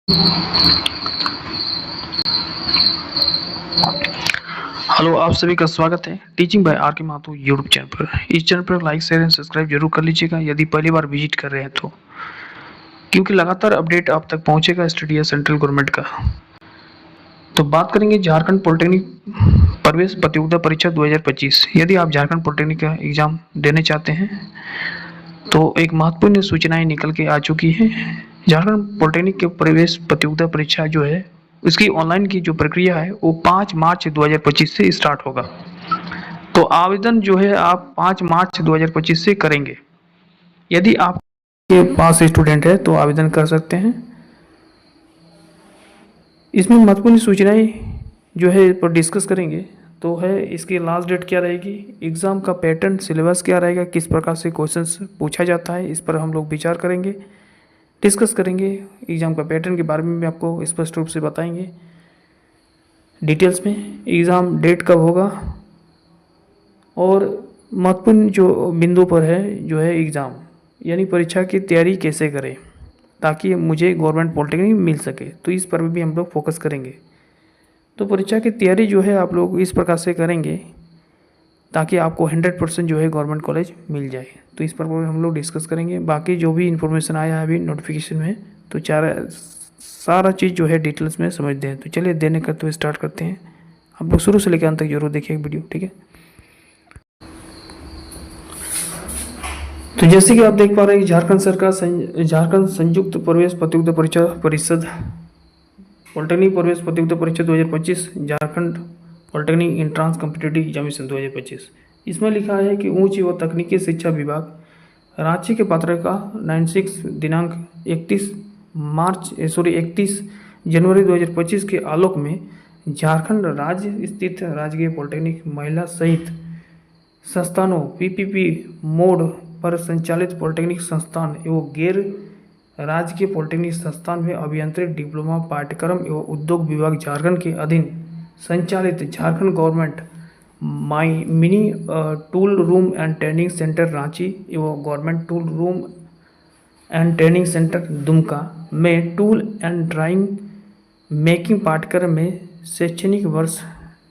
Hello, आप सभी का स्वागत है टीचिंग बाय आर के माथुर यूट्यूब चैनल पर। इस चैनल पर लाइक शेयर एंड सब्सक्राइब जरूर कर लीजिएगा यदि पहली बार विजिट कर रहे हैं तो, क्योंकि लगातार अपडेट आप तक पहुंचेगा स्टेट या सेंट्रल गवर्नमेंट का। तो बात करेंगे झारखंड पॉलिटेक्निक प्रवेश प्रतियोगिता परीक्षा 2025। यदि आप झारखंड पॉलिटेक्निक का एग्जाम देने चाहते हैं तो एक महत्वपूर्ण सूचनाएं निकल के आ चुकी है। झारखंड पॉलिटेक्निक के प्रवेश प्रतियोगिता परीक्षा जो है उसकी ऑनलाइन की जो प्रक्रिया है वो 5 मार्च 2025 से स्टार्ट होगा। तो आवेदन जो है आप 5 मार्च 2025 से करेंगे। यदि आपके पास स्टूडेंट है तो आवेदन कर सकते हैं। इसमें महत्वपूर्ण सूचनाएं जो है इस पर डिस्कस करेंगे। तो है इसकी लास्ट डेट क्या रहेगी, एग्ज़ाम का पैटर्न सिलेबस क्या रहेगा, किस प्रकार से क्वेश्चंस पूछा जाता है, इस पर हम लोग विचार करेंगे, डिस्कस करेंगे। एग्ज़ाम का पैटर्न के बारे में भी आपको स्पष्ट रूप से बताएंगे डिटेल्स में। एग्ज़ाम डेट कब होगा और महत्वपूर्ण जो बिंदु पर है जो है एग्ज़ाम यानी परीक्षा की तैयारी कैसे करें ताकि मुझे गवर्नमेंट पॉलिटेक्निक मिल सके, तो इस पर भी हम लोग फोकस करेंगे। तो परीक्षा की तैयारी जो है आप लोग इस प्रकार से करेंगे ताकि आपको 100% जो है गवर्नमेंट कॉलेज मिल जाए। तो इस पर हम लोग डिस्कस करेंगे। बाकी जो भी इन्फॉर्मेशन आया है अभी नोटिफिकेशन में तो सारा चीज़ जो है डिटेल्स में समझते हैं। तो चलिए देने का तो स्टार्ट करते हैं। आप लोग शुरू से लेकर अंत तक जरूर देखिए वीडियो, ठीक है। तो जैसे कि आप देख पा रहे हैं झारखंड सरकार झारखंड संयुक्त प्रवेश प्रतियोगिता परीक्षा परिषद पॉलिटेक्निक प्रवेश प्रतियोगिता परीक्षा 2025 Jharkhand polytechnic entrance competitive examination 2025, इसमें लिखा है कि उच्च व तकनीकी शिक्षा विभाग रांची के पत्रिका 96 दिनांक 31 जनवरी 2025 के आलोक में झारखंड राज्य स्थित राजकीय पॉलिटेक्निक महिला सहित संस्थानों पीपीपी मोड पर संचालित पॉलिटेक्निक संस्थान एवं गैर राजकीय पॉलिटेक्निक संस्थान में अभियांत्रिक डिप्लोमा पाठ्यक्रम एवं उद्योग विभाग झारखंड के अधीन संचालित Jharkhand government mini tool room and training centre Ranchi एवं government tool room and training centre Dumka में टूल एंड ड्राइंग मेकिंग पाठ्यक्रम में शैक्षणिक वर्ष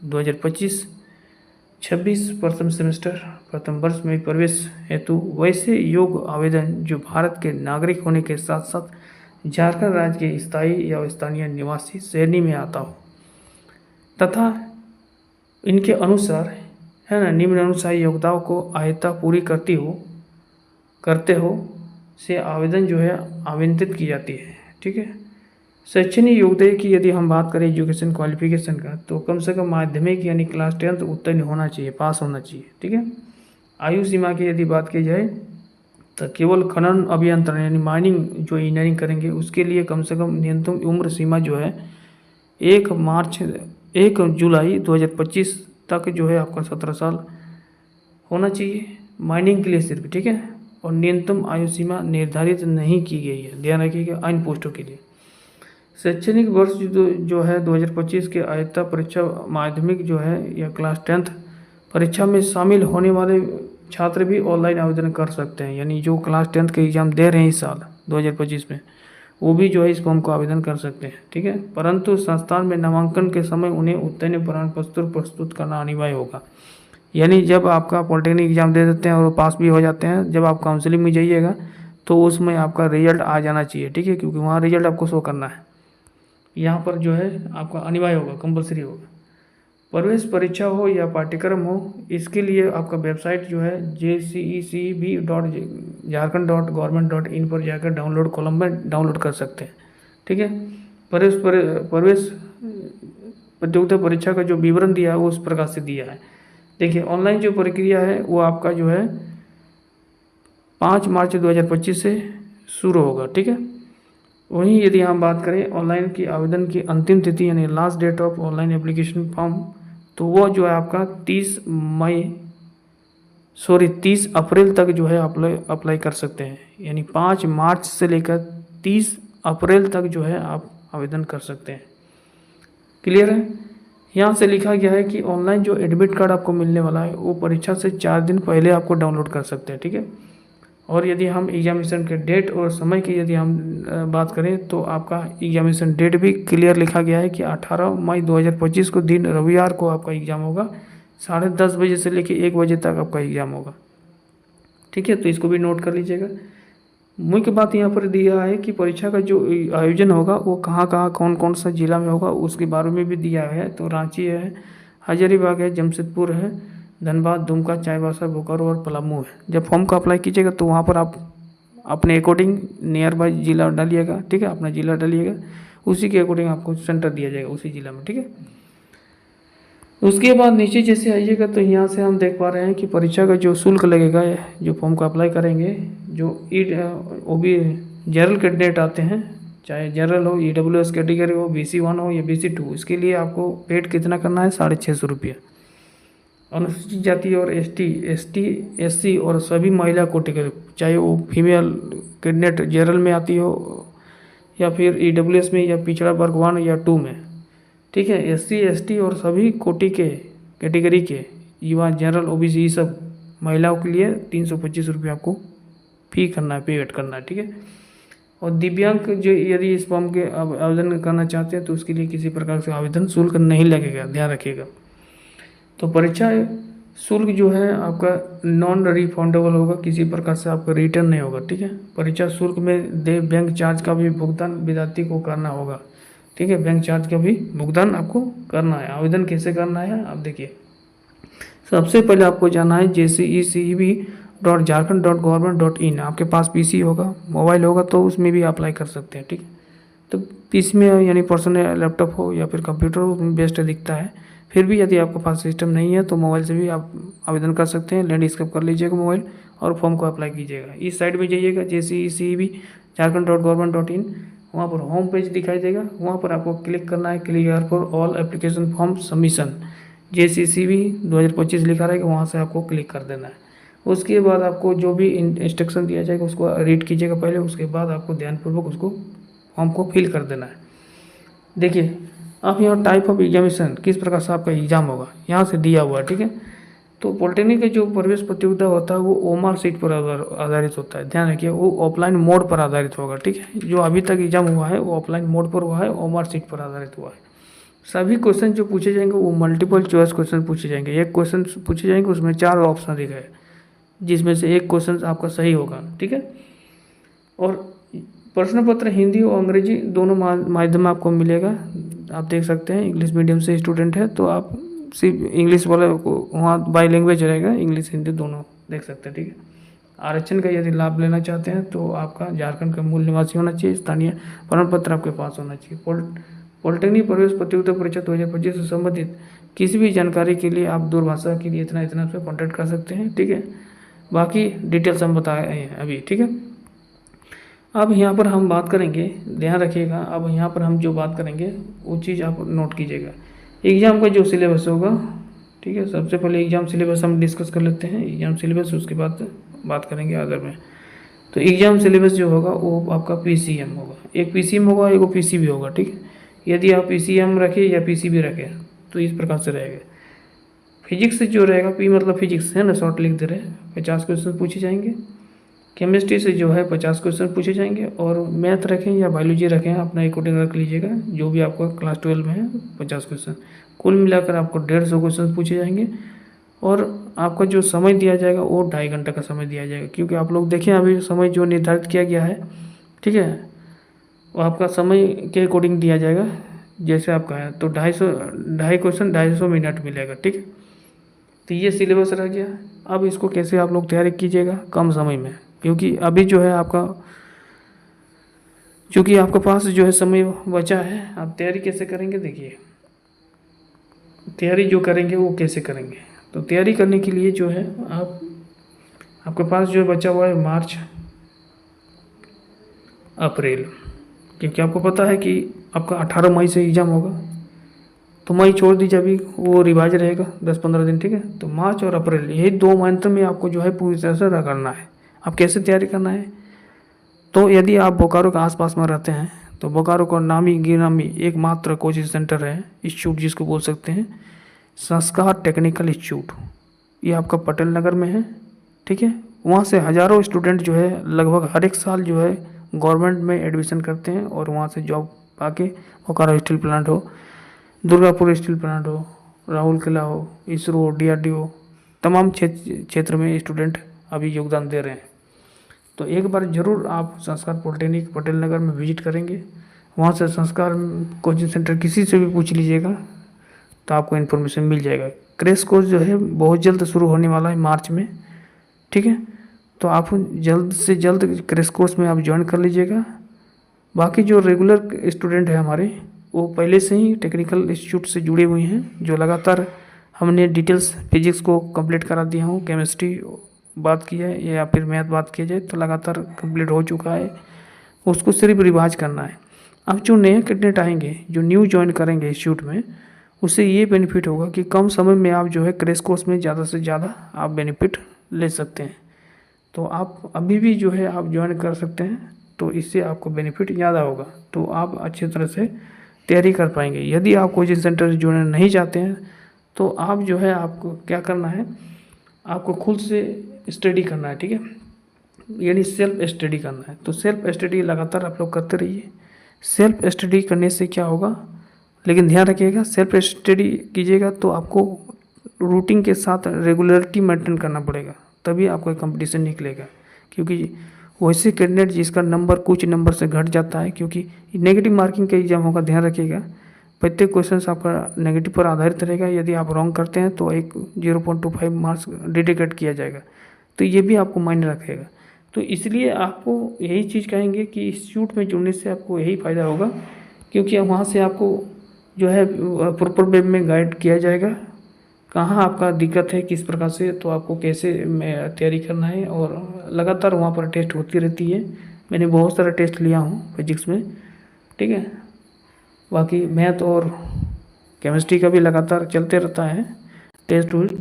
2025-26 प्रथम सेमेस्टर प्रथम वर्ष में प्रवेश हेतु वैसे योग्य आवेदन जो भारत के नागरिक होने के साथ साथ झारखंड राज्य के स्थायी या स्थानीय निवासी श्रेणी में आता हो तथा इनके अनुसार है ना निम्न अनुसार योग्यताओं को आयता पूरी करते हो से आवेदन जो है आवेदित की जाती है, ठीक है। शैक्षणिक योग्यता की यदि हम बात करें एजुकेशन क्वालिफिकेशन का तो कम से कम माध्यमिक यानी क्लास 10 उत्तीर्ण होना चाहिए, पास होना चाहिए, ठीक है। आयु सीमा की यदि बात की जाए तो केवल खनन अभियंत्रण यानी माइनिंग जो इंजीनियरिंग करेंगे उसके लिए कम से कम न्यूनतम उम्र सीमा जो है 1 जुलाई 2025 तक जो है आपका 17 साल होना चाहिए माइनिंग के लिए सिर्फ, ठीक है। और न्यूनतम आयु सीमा निर्धारित नहीं की गई है, ध्यान रखिएगा अन्य पोस्टों के लिए। शैक्षणिक वर्ष जो है 2025 के आयता परीक्षा माध्यमिक जो है या क्लास 10 परीक्षा में शामिल होने वाले छात्र भी ऑनलाइन आवेदन कर सकते हैं, यानी जो क्लास 10 के एग्ज़ाम दे रहे हैं इस साल 2025 में वो भी जो है इस फॉर्म को आवेदन कर सकते हैं, ठीक है। परंतु संस्थान में नामांकन के समय उन्हें उत्तीर्ण प्रमाण पत्र प्रस्तुत करना अनिवार्य होगा। यानी जब आपका पॉलिटेक्निक एग्ज़ाम दे देते हैं और पास भी हो जाते हैं, जब आप काउंसलिंग में जाइएगा तो उसमें आपका रिजल्ट आ जाना चाहिए, ठीक है, क्योंकि वहाँ रिजल्ट आपको शो करना है। यहाँ पर जो है आपका अनिवार्य होगा, कंपलसरी होगा। प्रवेश परीक्षा हो या पाठ्यक्रम हो इसके लिए आपका वेबसाइट जो है jcecb.jharkhand.government.in पर जाकर डाउनलोड कॉलम में डाउनलोड कर सकते हैं, ठीक है। प्रवेश प्रतियोगिता परीक्षा का जो विवरण दिया है वो उस प्रकार से दिया है। देखिए ऑनलाइन जो प्रक्रिया है वो आपका जो है 5 मार्च 2025 से शुरू होगा, ठीक है। वहीं यदि हम बात करें ऑनलाइन की आवेदन की अंतिम तिथि यानी last date of online application form तो वो जो है आपका 30 अप्रैल तक जो है अप्लाई कर सकते हैं, यानी 5 मार्च से लेकर 30 अप्रैल तक जो है आप आवेदन कर सकते हैं। क्लियर है। यहाँ से लिखा गया है कि ऑनलाइन जो एडमिट कार्ड आपको मिलने वाला है वो परीक्षा से 4 दिन पहले आपको डाउनलोड कर सकते हैं, ठीक है। और यदि हम एग्जामिनेशन के डेट और समय की यदि हम बात करें तो आपका एग्जामिनेशन डेट भी क्लियर लिखा गया है कि 18 मई 2025 को दिन रविवार को आपका एग्ज़ाम होगा। 10:30 बजे से लेकर 1 बजे तक आपका एग्ज़ाम होगा। ठीक है, तो इसको भी नोट कर लीजिएगा। मुख्य बात यहाँ पर दिया है कि परीक्षा का जो आयोजन होगा वो कहाँ कहाँ कौन कौन सा जिला में होगा उसके बारे में भी दिया है। तो रांची है, हजारीबाग है, जमशेदपुर है, धनबाद, दुमका, चाईबासा, बोकारो और पलामू है। जब फॉर्म का अप्लाई कीजिएगा तो वहाँ पर आप अपने अकॉर्डिंग नियर बाय जिला डालिएगा। ठीक है, अपना जिला डालिएगा, उसी के अकॉर्डिंग आपको सेंटर दिया जाएगा उसी जिला में। ठीक है, उसके बाद नीचे जैसे आइएगा तो यहाँ से हम देख पा रहे हैं कि परीक्षा का जो शुल्क लगेगा, जो फॉर्म का अप्लाई करेंगे, जो वो भी जनरल कैंडिडेट आते हैं, चाहे जनरल हो, EWS कैटेगरी हो, BC1 हो या BC2, इसके लिए आपको पेड कितना करना है, 650 रुपये। अनुसूचित जाति और ST, SC और सभी महिला कोटि के, चाहे वो फीमेल कैंडिडेट जनरल में आती हो या फिर EWS में या पिछड़ा वर्ग 1 या 2 में। ठीक है, SC, ST और सभी कोटि के कैटेगरी के युवा, जनरल, OBC, ये सब महिलाओं के लिए 325 रुपये आपको फी करना है, पेड करना है। ठीक है, और दिव्यांग जो यदि इस फॉर्म के आवेदन करना चाहते हैं तो उसके लिए किसी प्रकार से आवेदन शुल्क नहीं लगेगा, ध्यान रखिएगा। तो परीक्षा शुल्क जो है आपका नॉन रिफंडेबल होगा, किसी प्रकार से आपका रिटर्न नहीं होगा। ठीक है, परीक्षा शुल्क में बैंक चार्ज का भी भुगतान विद्यार्थी को करना होगा। ठीक है, बैंक चार्ज का भी भुगतान आपको करना है। आवेदन कैसे करना है आप देखिए, सबसे पहले आपको जाना है jcecb.jharkhand.government.in। आपके पास PC होगा, मोबाइल होगा तो उसमें भी अप्लाई कर सकते हैं। ठीक है, तो PC में यानी पर्सनल लैपटॉप हो या फिर कंप्यूटर हो, उसमें बेस्ट दिखता है। फिर भी यदि आपके पास सिस्टम नहीं है तो मोबाइल से भी आप आवेदन कर सकते हैं। लैंडस्केप कर लीजिएगा मोबाइल और फॉर्म को अप्लाई कीजिएगा। इस साइड में जाइएगा jcecb.jharkhand.government.in, वहाँ पर होम पेज दिखाई देगा, वहाँ पर आपको क्लिक करना है, click here for all application form submission, JCCB 2025 लिखा रहेगा, वहाँ से आपको क्लिक कर देना है। उसके बाद आपको जो भी इंस्ट्रक्शन दिया जाएगा उसको रीड कीजिएगा पहले, उसके बाद आपको ध्यानपूर्वक उसको फॉर्म को फिल कर देना है। देखिए आप यहाँ टाइप ऑफ एग्जामिनेशन, किस प्रकार से आपका एग्जाम होगा यहाँ से दिया हुआ है। ठीक है, तो पॉलिटेक्निक का जो प्रवेश प्रतियोगिता होता है वो OMR सीट पर आधारित होता है। ध्यान रखिए, वो ऑफलाइन मोड पर आधारित होगा। ठीक है, जो अभी तक एग्जाम हुआ है वो ऑफलाइन मोड पर हुआ है, OMR सीट पर आधारित हुआ है। सभी क्वेश्चन जो पूछे जाएंगे वो मल्टीपल चॉइस क्वेश्चन पूछे जाएंगे। एक क्वेश्चन पूछे जाएंगे, उसमें 4 ऑप्शन दिखे हैं, जिसमें से एक क्वेश्चन आपका सही होगा। ठीक है, और प्रश्न पत्र हिंदी और अंग्रेजी दोनों माध्यम में आपको मिलेगा। आप देख सकते हैं, इंग्लिश मीडियम से स्टूडेंट है तो आप सिर्फ इंग्लिश वाले को वहाँ बाई लैंग्वेज रहेगा, इंग्लिश हिंदी दोनों देख सकते हैं। ठीक है, आरक्षण का यदि लाभ लेना चाहते हैं तो आपका झारखंड का मूल निवासी होना चाहिए, स्थानीय प्रमाण पत्र आपके पास होना चाहिए। पॉलिटेक्निक प्रवेश प्रतियोगिता परीक्षा 2025 से संबंधित किसी भी जानकारी के लिए आप दूरभाषा के लिए इतना पे कॉन्टैक्ट कर सकते हैं। ठीक है, बाकी डिटेल्स हम बताए हैं अभी। ठीक है, अब यहाँ पर हम बात करेंगे, ध्यान रखिएगा, अब यहाँ पर हम जो बात करेंगे वो चीज़ आप नोट कीजिएगा। एग्ज़ाम का जो सिलेबस होगा, ठीक है, सबसे पहले एग्ज़ाम सिलेबस हम डिस्कस कर लेते हैं। एग्ज़ाम सिलेबस उसके बाद बात करेंगे अदर में। तो एग्ज़ाम सिलेबस जो होगा वो आपका PCM होगा, एक PCM होगा, एक PCB होगा। ठीक है, यदि आप PCM रखें या PCB रखें तो इस प्रकार से रहेगा। फिजिक्स जो रहेगा, P मतलब फिजिक्स है ना, शॉर्ट लिख दे रहे हैं, 50 क्वेश्चन पूछे जाएंगे। केमिस्ट्री से जो है 50 क्वेश्चन पूछे जाएंगे, और मैथ रखें या बायोलॉजी रखें अपना अकॉर्डिंग रख लीजिएगा, जो भी आपका क्लास 12 में है 50 क्वेश्चन। कुल मिलाकर आपको 150 क्वेश्चन पूछे जाएंगे, और आपका जो समय दिया जाएगा वो 2.5 घंटे का समय दिया जाएगा। क्योंकि आप लोग देखें अभी समय जो निर्धारित किया गया है, ठीक है, वो आपका समय के अकॉर्डिंग दिया जाएगा जैसे आपका है। तो 250 क्वेश्चन 250 मिनट मिलेगा। ठीक है, तो ये सिलेबस रह गया। अब इसको कैसे आप लोग तैयारी कीजिएगा कम समय में, क्योंकि अभी जो है आपका, चूँकि आपके पास जो है समय बचा है, आप तैयारी कैसे करेंगे देखिए। तैयारी जो करेंगे वो कैसे करेंगे, तो तैयारी करने के लिए जो है आपके पास जो बचा हुआ है मार्च अप्रैल, क्योंकि आपको पता है कि आपका 18 मई से एग्ज़ाम होगा, तो मई छोड़ दीजिए, अभी वो रिवाइज रहेगा 10-15 दिन। ठीक है, तो मार्च और अप्रैल, यही 2 मंथ में आपको जो है पूरी तरह से करना है। अब कैसे तैयारी करना है, तो यदि आप बोकारो के आसपास में रहते हैं तो बोकारो का नामी गिरामी एकमात्र कोचिंग सेंटर है, इंस्टीट्यूट जिसको बोल सकते हैं, संस्कार टेक्निकल इंस्टीट्यूट। ये आपका पटेल नगर में है। ठीक है, वहाँ से हज़ारों स्टूडेंट जो है लगभग हर एक साल जो है गवर्नमेंट में एडमिशन करते हैं और वहाँ से जॉब पाके बोकारो स्टील प्लांट हो, दुर्गापुर स्टील प्लांट हो, राहुल किला हो, इसरो, DRDO, तमाम क्षेत्र में स्टूडेंट अभी योगदान दे रहे हैं। तो एक बार ज़रूर आप संस्कार पॉलिटेक्निक पटेल नगर में विजिट करेंगे। वहाँ से संस्कार कोचिंग सेंटर किसी से भी पूछ लीजिएगा तो आपको इन्फॉर्मेशन मिल जाएगा। क्रैश कोर्स जो है बहुत जल्द शुरू होने वाला है मार्च में, ठीक है। तो आप जल्द से जल्द क्रैश कोर्स में आप ज्वाइन कर लीजिएगा। बाकी जो रेगुलर स्टूडेंट है हमारे, वो पहले से ही टेक्निकल इंस्टीट्यूट से जुड़े हुए हैं, जो लगातार हमने डिटेल्स फिजिक्स को कंप्लीट करा दिया हूँ, केमिस्ट्री बात की है या फिर मैथ बात की जाए तो लगातार कंप्लीट हो चुका है, उसको सिर्फ रिवाइज करना है। अब जो नए कैडेट आएंगे, जो न्यू ज्वाइन करेंगे इंस्टीट्यूट में, उससे ये बेनिफिट होगा कि कम समय में आप जो है क्रैश कोर्स में ज़्यादा से ज़्यादा आप बेनिफिट ले सकते हैं। तो आप अभी भी जो है आप ज्वाइन कर सकते हैं, तो इससे आपको बेनिफिट ज़्यादा होगा, तो आप अच्छी तरह से तैयारी कर पाएंगे। यदि आप कोचिंग सेंटर जुड़ना नहीं चाहते हैं तो आप जो है आपको क्या करना है, आपको खुद से स्टडी करना है, ठीक है, यानी सेल्फ स्टडी करना है। तो सेल्फ स्टडी लगातार आप लोग करते रहिए। सेल्फ स्टडी करने से क्या होगा, लेकिन ध्यान रखिएगा, सेल्फ स्टडी कीजिएगा तो आपको रूटीन के साथ रेगुलरिटी मेंटेन करना पड़ेगा, तभी आपका कंपटीशन निकलेगा। क्योंकि वैसे कैंडिडेट जिसका नंबर कुछ नंबर से घट जाता है, क्योंकि नेगेटिव मार्किंग का एग्जाम होगा, ध्यान रखिएगा, प्रत्येक क्वेश्चन आपका नेगेटिव पर आधारित रहेगा। यदि आप रॉन्ग करते हैं तो एक 0.25 मार्क्स डिडक्ट किया जाएगा, तो ये भी आपको मायने रखेगा। तो इसलिए आपको यही चीज़ कहेंगे कि इंस्टीट्यूट में जुड़ने से आपको यही फ़ायदा होगा, क्योंकि वहाँ से आपको जो है प्रॉपर वे में गाइड किया जाएगा, कहाँ आपका दिक्कत है, किस प्रकार से, तो आपको कैसे में तैयारी करना है। और लगातार वहाँ पर टेस्ट होती रहती है, मैंने बहुत सारा टेस्ट लिया हूँ फिजिक्स में, ठीक है। बाकी मैथ और केमिस्ट्री का भी लगातार चलते रहता है टेस्ट वेस्ट,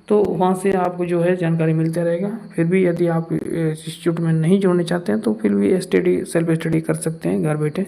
तो वहाँ से आपको जो है जानकारी मिलता रहेगा। फिर भी यदि आप इंस्टीट्यूट में नहीं जोड़ना चाहते हैं तो फिर भी स्टडी सेल्फ स्टडी कर सकते हैं, घर बैठे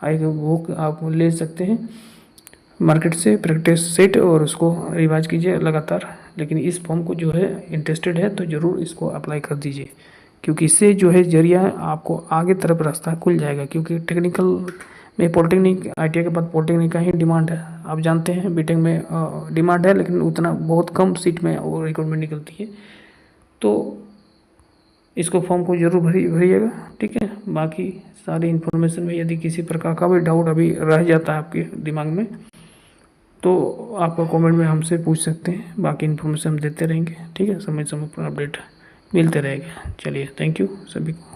एक बुक आप ले सकते हैं मार्केट से, प्रैक्टिस सेट, और उसको रिवाइज कीजिए लगातार। लेकिन इस फॉर्म को जो है इंटरेस्टेड है तो ज़रूर इसको अप्लाई कर दीजिए, क्योंकि इससे जो है जरिया आपको आगे तरफ रास्ता खुल जाएगा। क्योंकि टेक्निकल में पॉलिटेक्निक, ITI के बाद पॉलिटेक्निक का ही डिमांड है, आप जानते हैं। बीटेक में डिमांड है लेकिन उतना बहुत कम सीट में वो रिक्रूटमेंट निकलती है। तो इसको फॉर्म को जरूर भरिएगा, ठीक है। बाकी सारी इन्फॉर्मेशन में यदि किसी प्रकार का भी डाउट अभी रह जाता है आपके दिमाग में तो आप कमेंट में हमसे पूछ सकते हैं। बाकी इन्फॉर्मेशन हम देते रहेंगे, ठीक है, समय समय पर अपडेट मिलते रहेगा। चलिए, थैंक यू सभी को।